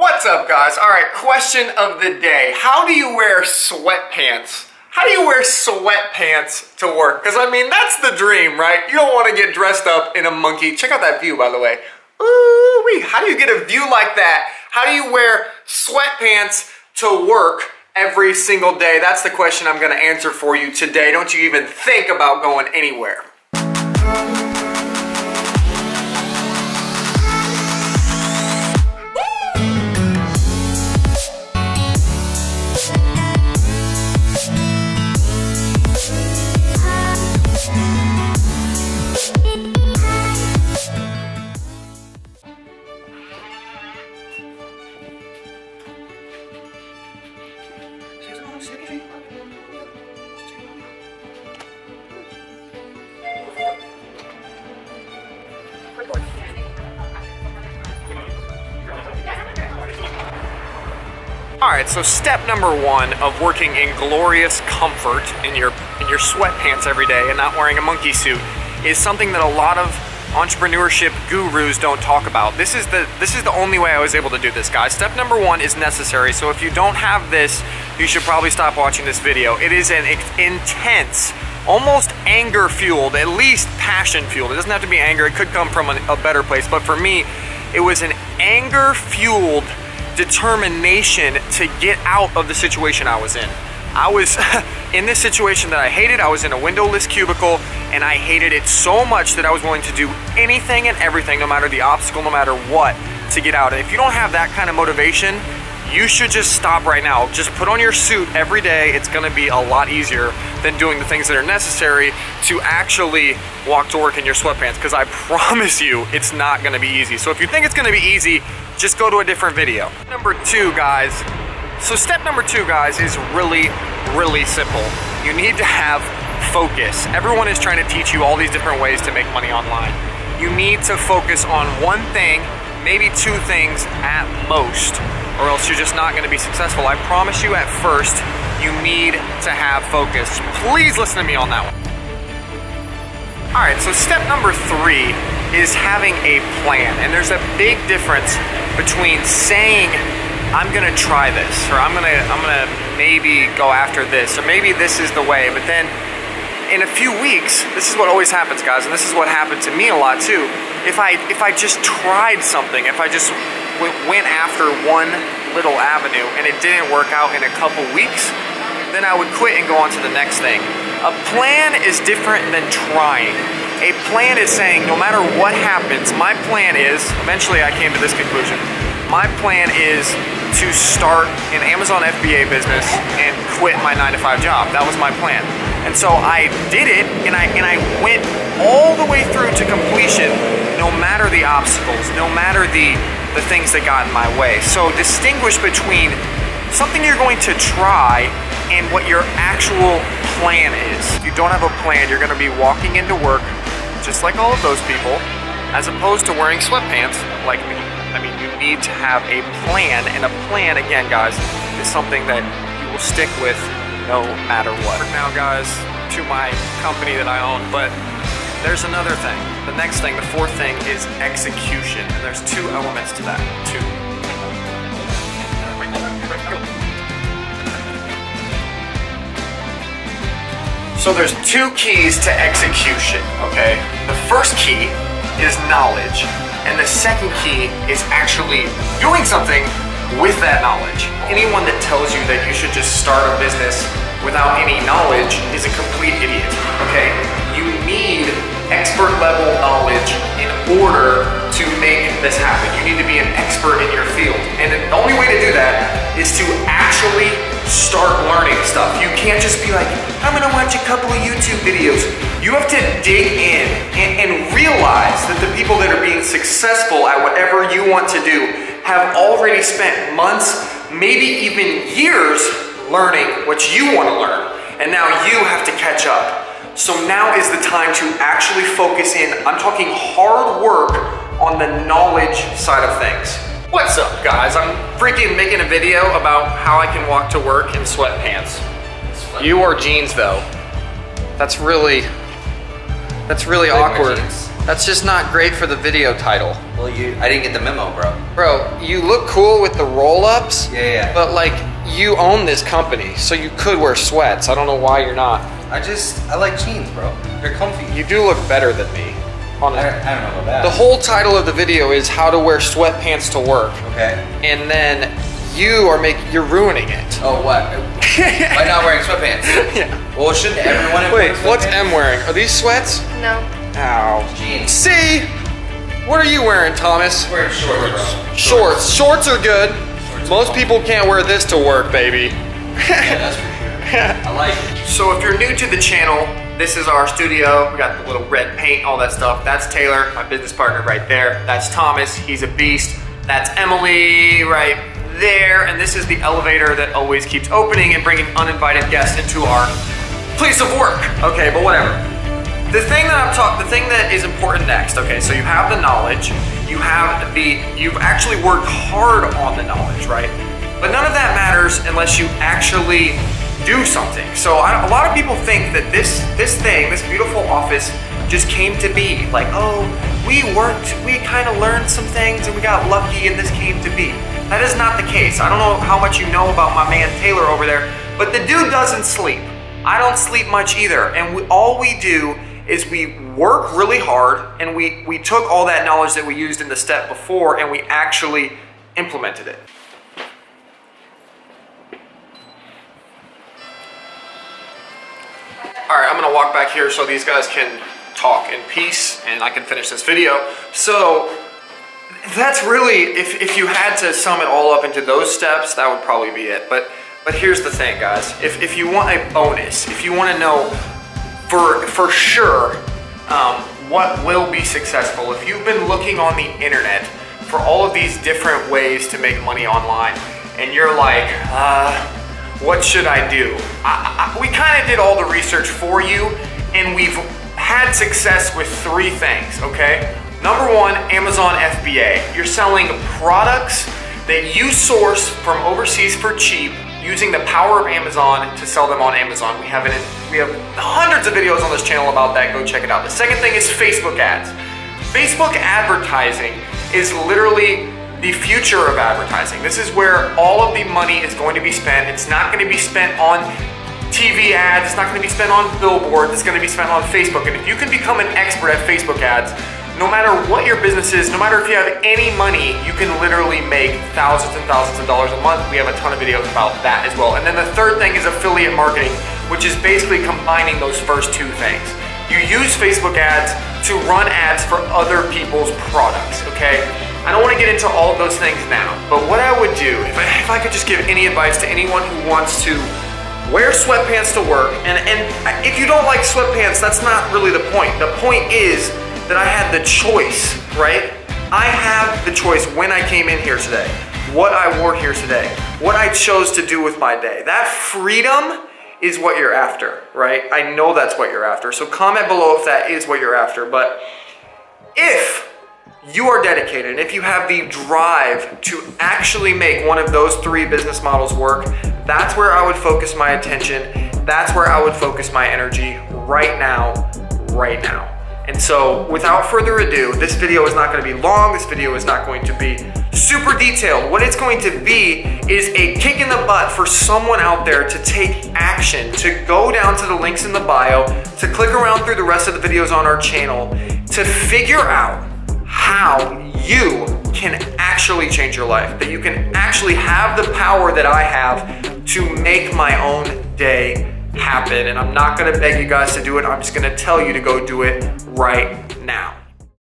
What's up, guys? All right, question of the day. How do you wear sweatpants? How do you wear sweatpants to work? Because, I mean, that's the dream, right? You don't want to get dressed up in a monkey. Check out that view, by the way. Ooh-wee. How do you get a view like that? How do you wear sweatpants to work every single day? That's the question I'm going to answer for you today. Don't you even think about going anywhere. Alright, so step number one of working in glorious comfort in your sweatpants every day and not wearing a monkey suit is something that a lot of entrepreneurship gurus don't talk about. This is the only way I was able to do this, guys. Step number one is necessary, so if you don't have this, you should probably stop watching this video. It is an intense, almost anger-fueled, at least passion-fueled. It doesn't have to be anger, it could come from a better place, but for me, it was an anger-fueled determination to get out of the situation I was in. I was in this situation that I hated. I was in a windowless cubicle and I hated it so much that I was willing to do anything and everything, no matter the obstacle, no matter what, to get out. And if you don't have that kind of motivation, you should just stop right now. Just put on your suit every day. It's gonna be a lot easier than doing the things that are necessary to actually walk to work in your sweatpants, because I promise you, it's not gonna be easy. So if you think it's gonna be easy, just go to a different video. Number two, guys. So step number two, guys, is really simple. You need to have focus. Everyone is trying to teach you all these different ways to make money online. You need to focus on one thing, maybe two things at most, or else you're just not gonna be successful. I promise you, at first, you need to have focus. Please listen to me on that one. All right, so step number three is having a plan. And there's a big difference between saying, I'm gonna try this, or I'm gonna maybe go after this, or maybe this is the way, but then in a few weeks, this is what always happens, guys, and this is what happened to me a lot too. If I just tried something, if I just went after one little avenue and it didn't work out in a couple weeks, then I would quit and go on to the next thing. A plan is different than trying. A plan is saying, no matter what happens, my plan is, eventually I came to this conclusion, my plan is to start an Amazon FBA business and quit my 9-to-5 job. That was my plan. And so I did it, and I went all the way through to completion, no matter the obstacles, no matter the things that got in my way. So distinguish between something you're going to try and what your actual plan is. If you don't have a plan, you're gonna be walking into work just like all of those people, as opposed to wearing sweatpants like me. I mean, you need to have a plan, and a plan, again, guys, is something that you will stick with no matter what. Now, guys, to my company that I own, but there's another thing. The next thing, the fourth thing, is execution, and there's two elements to that, too. So there's two keys to execution, okay? The first key is knowledge, and the second key is actually doing something with that knowledge. Anyone that tells you that you should just start a business without any knowledge is a complete idiot, okay? You need expert level knowledge in order to make this happen. You need to be an expert in your field, and the only way to do that is to actually start learning stuff. You can't just be like, I'm gonna watch a couple of YouTube videos. You have to dig in and realize that the people that are being successful at whatever you want to do have already spent months, maybe even years, learning what you want to learn. And now you have to catch up. So now is the time to actually focus in. I'm talking hard work on the knowledge side of things. What's up, guys? I'm freaking making a video about how I can walk to work in sweatpants. You wore jeans, though. That's really awkward. That's just not great for the video title. Well, I didn't get the memo, bro. Bro, you look cool with the roll-ups. Yeah. But like, you own this company, so you could wear sweats. I don't know why you're not. I like jeans, bro. They're comfy. You do look better than me. I don't know about that. The whole title of the video is how to wear sweatpants to work. Okay. And then you're ruining it. Oh, what? By not wearing sweatpants? Yeah. Well, shouldn't everyone have Wait, what's M wearing? Are these sweats? No. Ow. Jeans. See? What are you wearing, Thomas? I'm wearing shorts, bro. Shorts. Shorts are good. Most people can't wear this to work, baby. Yeah, that's for sure. I like it. So if you're new to the channel, this is our studio. We got the little red paint, all that stuff. That's Taylor, my business partner right there. That's Thomas, he's a beast. That's Emily right there. And this is the elevator that always keeps opening and bringing uninvited guests into our place of work. Okay, but whatever. The thing that is important next, okay, so you have the knowledge, you've actually worked hard on the knowledge, right? But none of that matters unless you actually do something. So a lot of people think that this beautiful office just came to be. Like, oh, we kind of learned some things and we got lucky and this came to be. That is not the case. I don't know how much you know about my man Taylor over there, but the dude doesn't sleep. I don't sleep much either. And all we do is we work really hard and we took all that knowledge that we used in the step before and we actually implemented it. All right, I'm gonna walk back here so these guys can talk in peace and I can finish this video. So that's really, if you had to sum it all up into those steps, that would probably be it. But here's the thing, guys. If you want a bonus, if you want to know for sure what will be successful, if you've been looking on the internet for all of these different ways to make money online and you're like, what should I do? We kind of did all the research for you and we've had success with 3 things, okay? Number 1, Amazon FBA. You're selling products that you source from overseas for cheap using the power of Amazon to sell them on Amazon. We have hundreds of videos on this channel about that. Go check it out. The second thing is Facebook ads. Facebook advertising is literally the future of advertising. This is where all of the money is going to be spent. It's not going to be spent on TV ads. It's not going to be spent on billboards. It's going to be spent on Facebook. And if you can become an expert at Facebook ads, no matter what your business is, no matter if you have any money, you can literally make thousands and thousands of dollars a month. We have a ton of videos about that as well. And then the third thing is affiliate marketing, which is basically combining those first 2 things. You use Facebook ads to run ads for other people's products, okay? I don't want to get into all of those things now, but what I would do, if I could just give any advice to anyone who wants to wear sweatpants to work, and if you don't like sweatpants, that's not really the point. The point is that I had the choice, right? I have the choice when I came in here today, what I wore here today, what I chose to do with my day. That freedom is what you're after, right? I know that's what you're after. So comment below if that is what you're after. But if you are dedicated, and if you have the drive to actually make one of those 3 business models work, that's where I would focus my attention. That's where I would focus my energy right now. And so without further ado, this video is not going to be long. This video is not going to be super detailed. What it's going to be is a kick in the butt for someone out there to take action, to go down to the links in the bio, to click around through the rest of the videos on our channel, to figure out how you can actually change your life, that you can actually have the power that I have to make my own day happen. And I'm not gonna beg you guys to do it. I'm just gonna tell you to go do it right now.